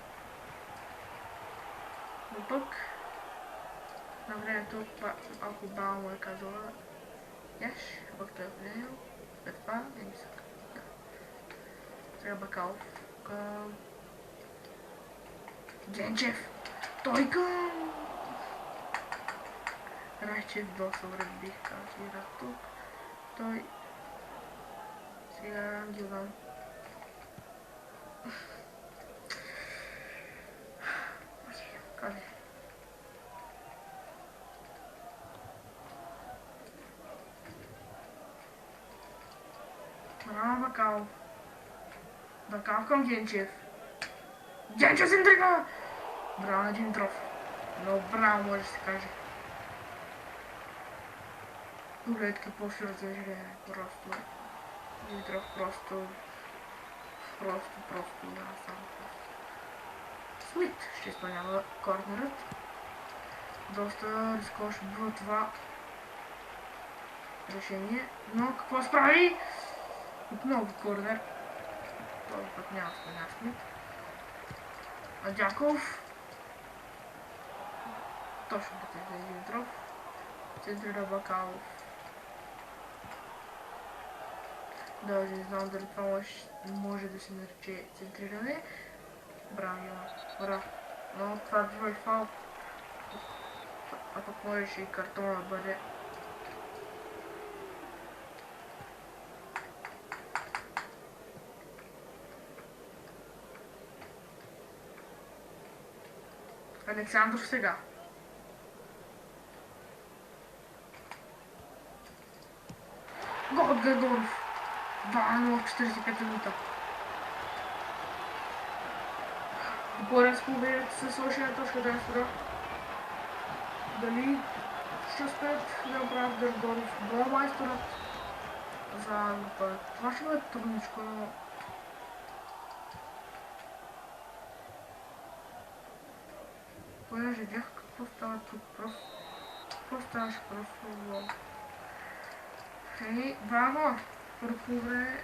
Но пък, на времето, ако баба му е казала, яш, пък той е определил, след това е нисък. Да. Сега Бакалов към Генчев. Той към Райчев доста добре бих казал тук. Той сега Гилдан. Къде? Браво Бакалов. Бакалов към Генчев. Генчев се интрига! Браво на Димитров. Но браво може да се каже. Добре, така по-ще развежда просто. Димитров просто. Да, само просто. Смит ще изпълнява корнерът. Доста рисковано било това решение, но какво справи? Отново корнер. Този път няма да спомня Смит. Дяков. Точно като е Димитров. Центрира Бакалов. Даже не знам дали това може да се нарече центриране. Браво. Но това бива и фаул. А пък можеше и картона да бъде. Александров сега. Гол от Григоров. 2-0 в 45 минута. Борец победят с още една точка Денсфора. Дали ще успеят да направят Григоров голмайсторът за това ще бъде трудничко, но понеже видях какво става тук просто. Какво ставаше просто? Ей, браво! Първо време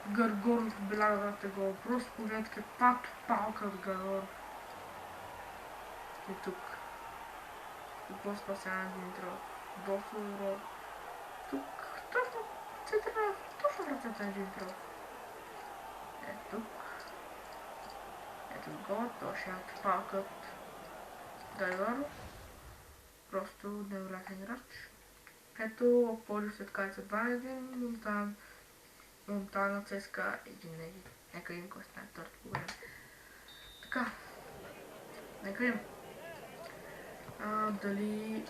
Гъргоров беляга да гол. Просто погледнете каква палка от Гъргоров. И тук. Какво спасява Димитров? Доста добро. Тук точно центъра, точно в ръцете на Димитров. Ето тук. Ето гол, точно палка от Гъргоров. Просто невероятен играч. Ето Пловдив след кайца 2-1, Монтана ЦСКА 1-1. Нека им кой стане второто по време. Така. Нека им. Дали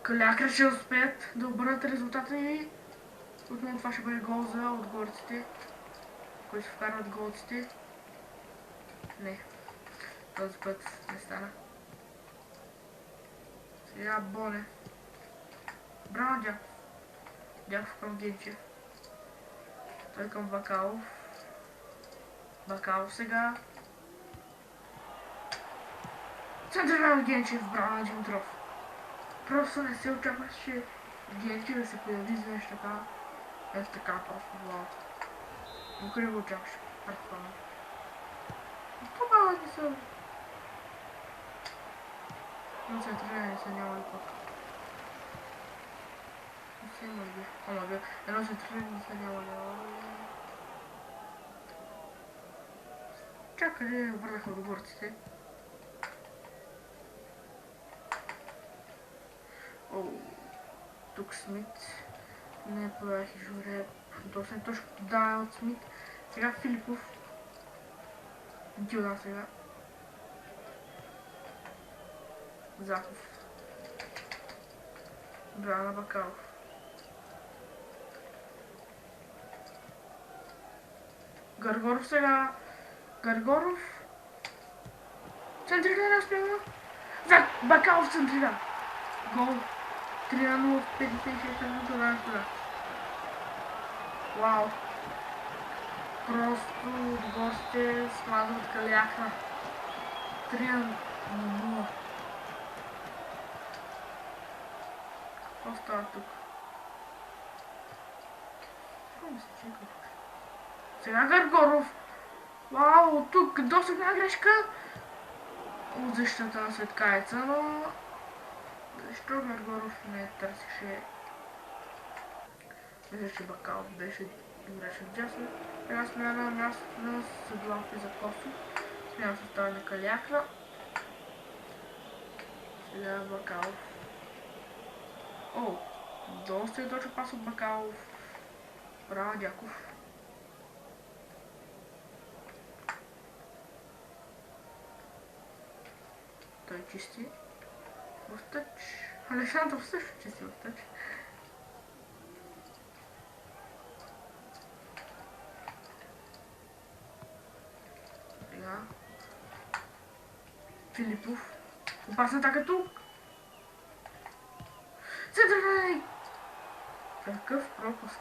Калякра ще успеят да обърнат резултата и отново това ще бъде гол за отгорците, които ще вкарват голците. Не. Този път не стана. Сега Боне. Браво, Дяков. Дяков към Генчев. Той към Бакалов. Бакалов сега. Центриран Генчев. Браво на Димитров. Просто не се очакваше Генчев да се появи изведнъж така. Ето така просто браво. Никой не го очакваше. Предполагам. Тогава не са. Но центрирани са няма ли пък. Ама бе, едно центрирани са няма ли. Чакай ли върнаха отборците. Тук Смит. Не подавах и Журе. Доста точно да от Смит. Сега Филипов. Дюна сега. Захов. Брана Бакалов. Гъргоров сега. Гъргоров. Центриране успява. За Бакалов центрира. Гол. 3-0 в 56 минута на това. Вау. Просто гостите смазват Калякра. 3-0. Какво става тук? Какво ми се чека? Сега Гъргоров. Вау, тук доста една грешка от защитата на Светкайца, но защо Гъргоров не търсеше? Мисля, че Бакалов беше играше дясно. Сега смяна на мястото на Седлов и за Косов. Смяна състава на Калякра. Сега Бакалов. О, доста е точно пас от Бакалов. Браво, Дяков. Той чисти. В тъч. Александров също чисти в тъч. Сега. Филипов. Опасна атака тук. Центрирай! Какъв пропуск.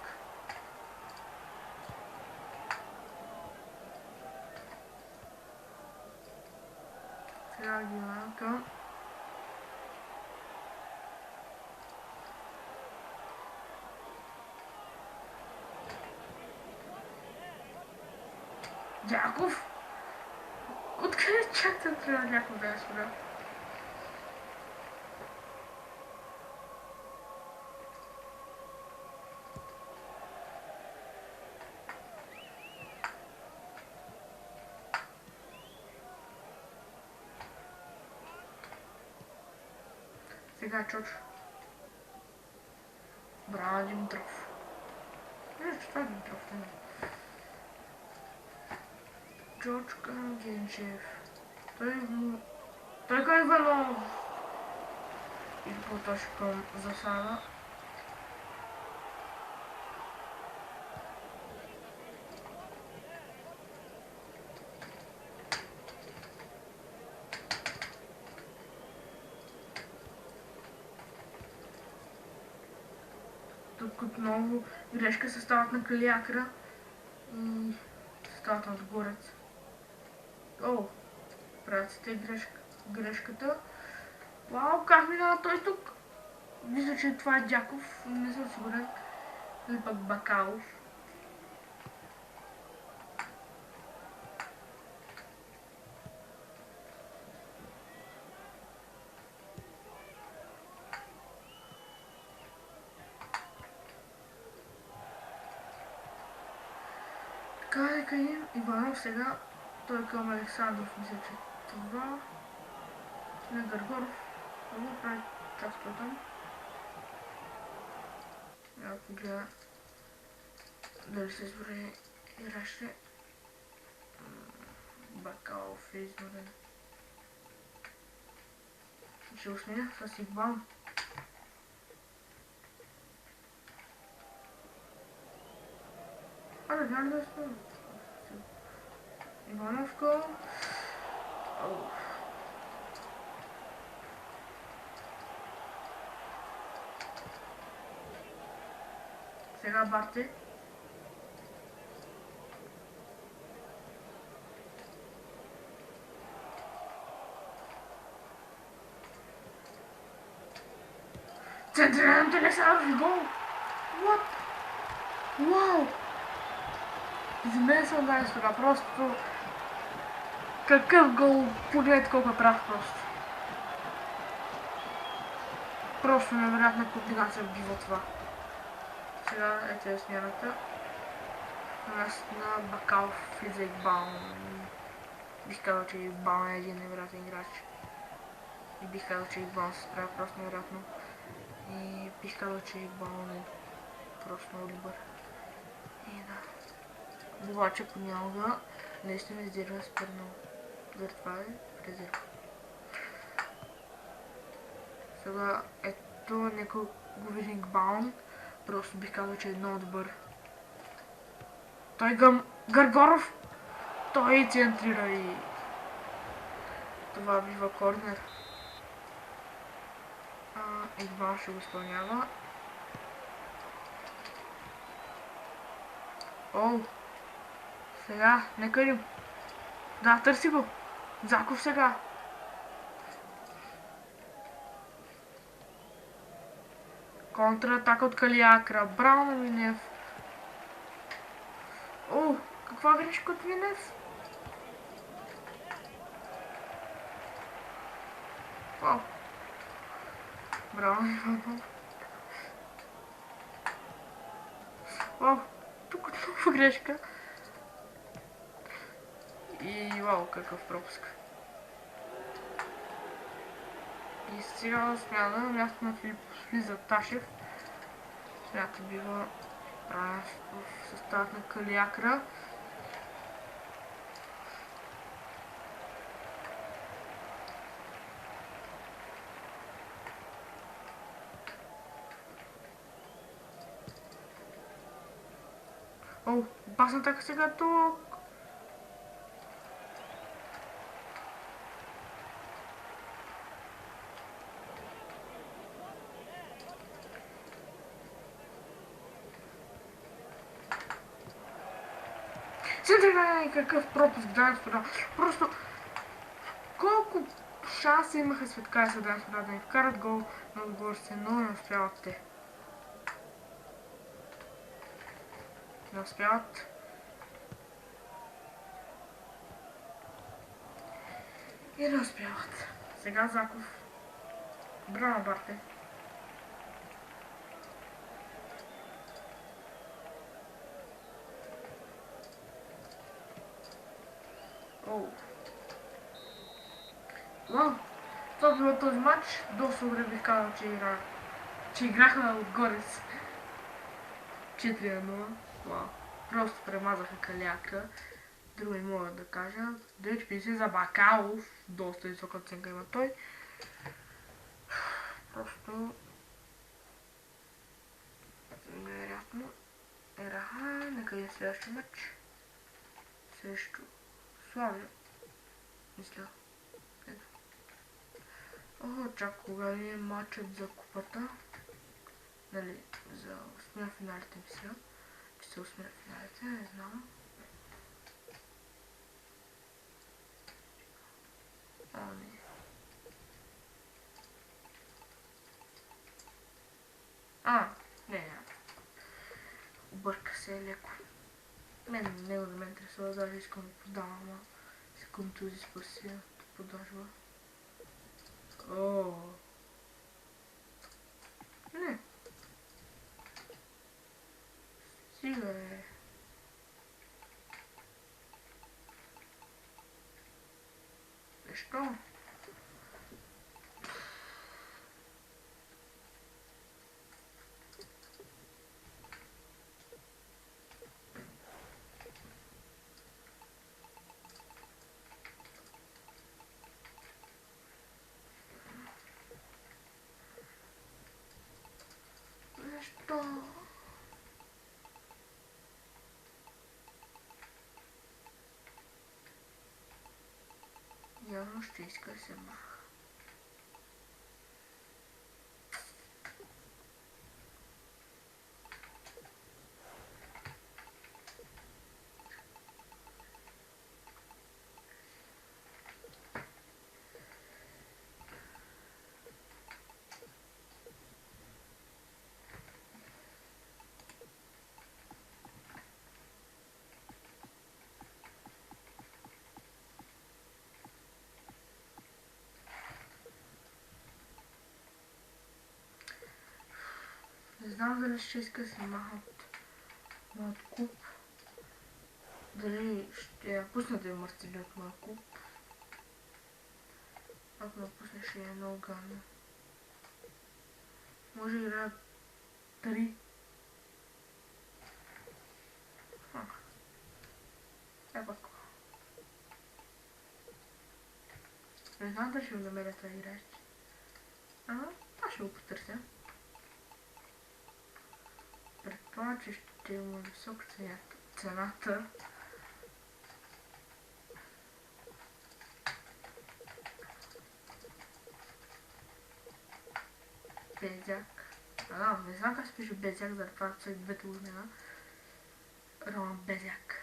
Сега ги към Дяков? Откъде чак трябва Дяков да я спра? Сега Чоч. Браво, Димитров. Това е Димитров, не. Чоч към Генчев. Той към Иванов. И по-точно към засада. Тук отново грешка съставът на Калиакра и съставът на Отгорец. О, правят се грешката. Вау, как минава той тук? Мисля, че това е Дяков, не съм сигурен. Или пък Бакалов. Така Иванов сега, той към Александров, мисля, че това на Гаргоров. Това прави част от там. Я погледа дали се избори играчите. Бакалов е изборен. Ще го сменя с Игбан. Да знам да сме. Ивановка. Сега Барте. Централното Александров гол! What? Вау! За мен съм най сега, просто... Какъв гол, погледайте колко е прав просто. Просто невероятна комбинация бива това. Сега ето е смяната. На Бакалов влиза Игбан. Бих казал, че Игбан е един невероятен играч. И бих казал, че Игбан се справя просто невероятно. И бих казал, че Игбан е просто много добър. И да. Обаче понякога наистина издирва супер много. Заради това е резерва. Сега ето нека го видим Игбан. Просто бих казал, че е много добър. Той към Гаргоров. Той центрира и това бива корнер. Игбан ще го изпълнява. О! Сега, нека ли? Да, търси го. Заков сега. Контратака от Калиакра. Браво на Минев. О, каква грешка от Минев? Вау. Браво на Иванов. Вау, тук отново грешка. И вау, какъв пропуск. И сега смяна на място на Филип влиза Ташев. Смята бива правен в състав на Калиакра. О, опасна така сега тук. Центрирай, какъв пропуск, да, господа. Просто колко шанса имаха Светка и Съден Свобода да ни вкарат гол на отборите, но не успяват те. Не успяват. И не успяват. Сега Заков. Браво, Барте. Оу. Вау. Това било този матч. Доста добре бих казал, че играхме отгоре с 4-0. Вау. Просто премазаха Каляка. Друго не мога да кажа. 9,50 за Бакалов. Доста висока оценка има той. Просто невероятно. Ераха, нека е следващия матч. Срещу Славия. Мисля. Ето. О, чак кога ли е матчът за купата? Нали, за осмина финалите мисля. Че са осмина финалите, не знам. О, не. Не. Обърка се леко. Него да ме интересува, даже искам да подавам, ама се контузи с пасивната продажба. О. Не. Стига е. Защо? Защо? Явно ще иска да се маха. Не знам дали ще иска да се махат моят куп. Дали ще напусна да е Марцели от моят куп. Ако напусне ще е много гадно. Може да играя 3. Пак. Не знам дали ще го намеря това играч. Това ще го потърся. Предполагам, че ще има висока цената. Безяк. Не знам как се пише Безяк, за това са двете имена. Роман Безяк.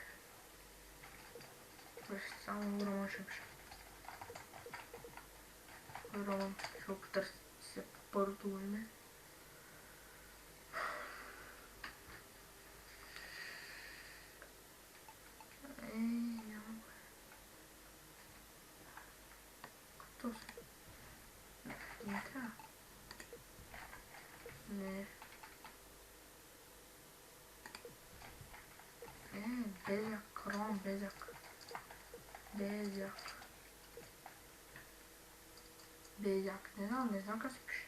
Само Роман ще пише. Роман ще го потърся по първото име. Няма. Кто се? Не трябва. Не. Безяк, Роман Безяк. Безяк. Не знам как се пише.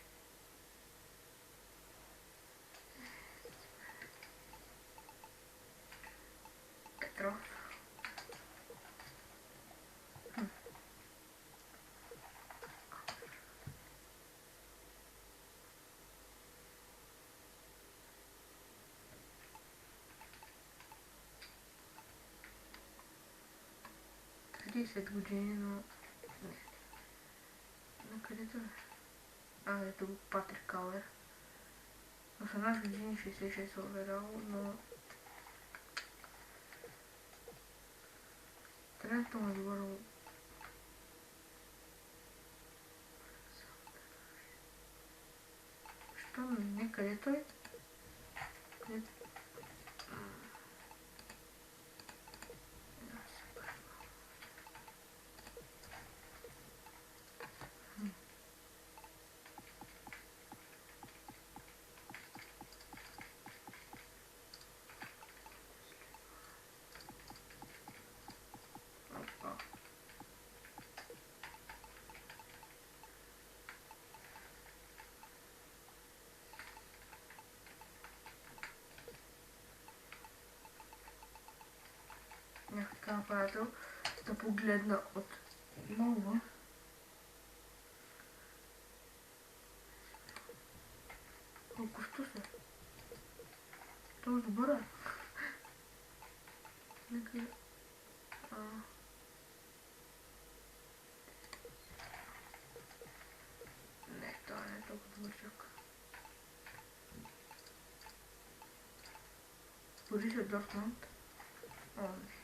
Петров. Десет години, но... Не. На където е? Ето го Патрик Кауер. 18 години, 66 оверал, но... Тренето му е добро. Защо не? Къде е той? Къде? Опа. Някакъв апарател да погледна от много. Колко сто се? Това е добър е. Нека... Не, това не е толкова добър чак. Борисия Дортмунд. О, не.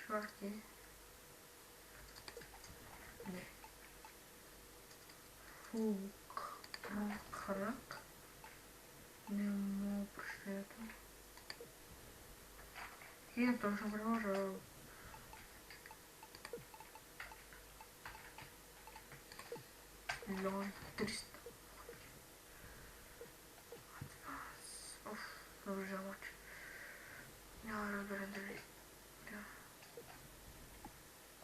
Шварки. Не. Крак. Не мога прочетето. И не точно приложа. Милион 300. Оф, продължава матч. Няма да разберем дали.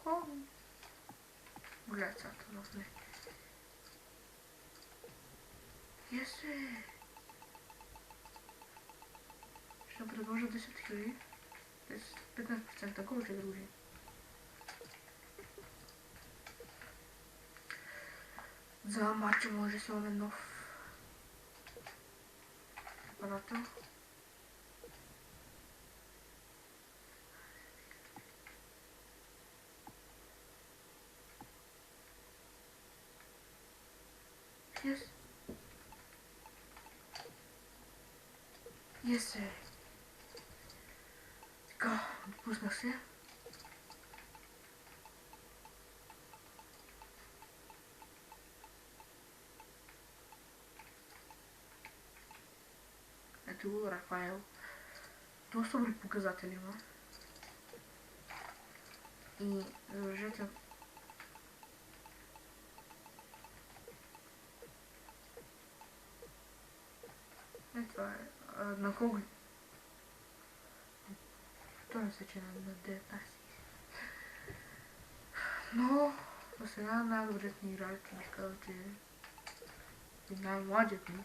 Колко? Гледай цялата нов не. Есе! Ще предложа 10 000. 15% гол ще дружи. За матча може да имаме нов апарател. Yes. Yes, така, допуснах се. Ето го, Рафаел. Доста добри показатели има. И забележете. Това е на кого? Това не се че на 19. Но за сега най-добрият ни играч, бих казал, че и най-младият ни,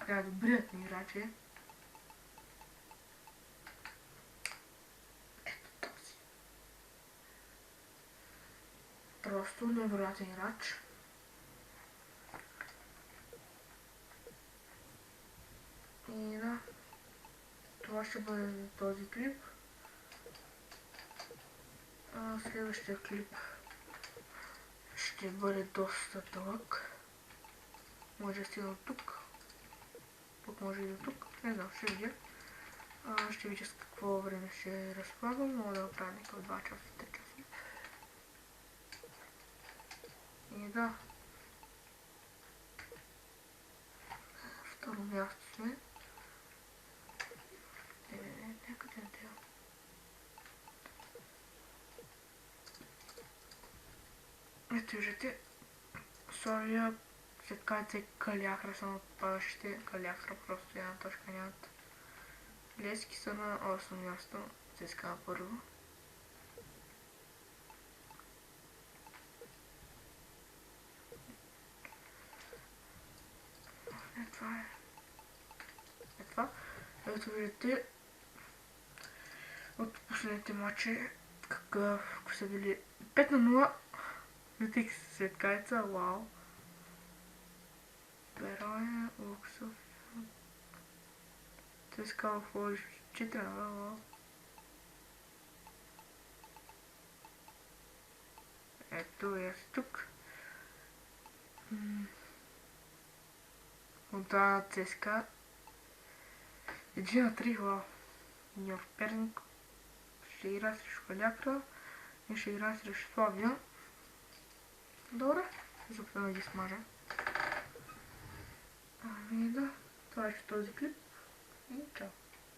най-добрият ни играч е ето този. Просто невероятен играч. И да, това ще бъде за този клип. Следващия клип ще бъде доста дълъг. Може да стигна от тук. Тук може и до тук. Не знам, ще видя. Ще видя с какво време ще разполагам. Мога да го правя някакъв 2 часа, 3 часа. И да. Второ място сме. Някъде на тя. Ето виждате. Соня, светкайте Каляхра са на падащите. Каляхра просто една точка нямат. Лески са на 8 място. ЦСКА на първо. Това е. Това. Ето виждате от последните матчи какъв са били 5-0. Лютик Светкайца, вау. Бероя, Луксов. ЦСКА в Лодж 4-0, вау. Ето и аз тук. Монтана ЦСКА. 1-3, вау. Нью-Йорк Перник. Ще игра срещу Калякра и ще игра срещу Славия. Добре, ще опитам да ги смажа. Ами да, това е този клип и чао.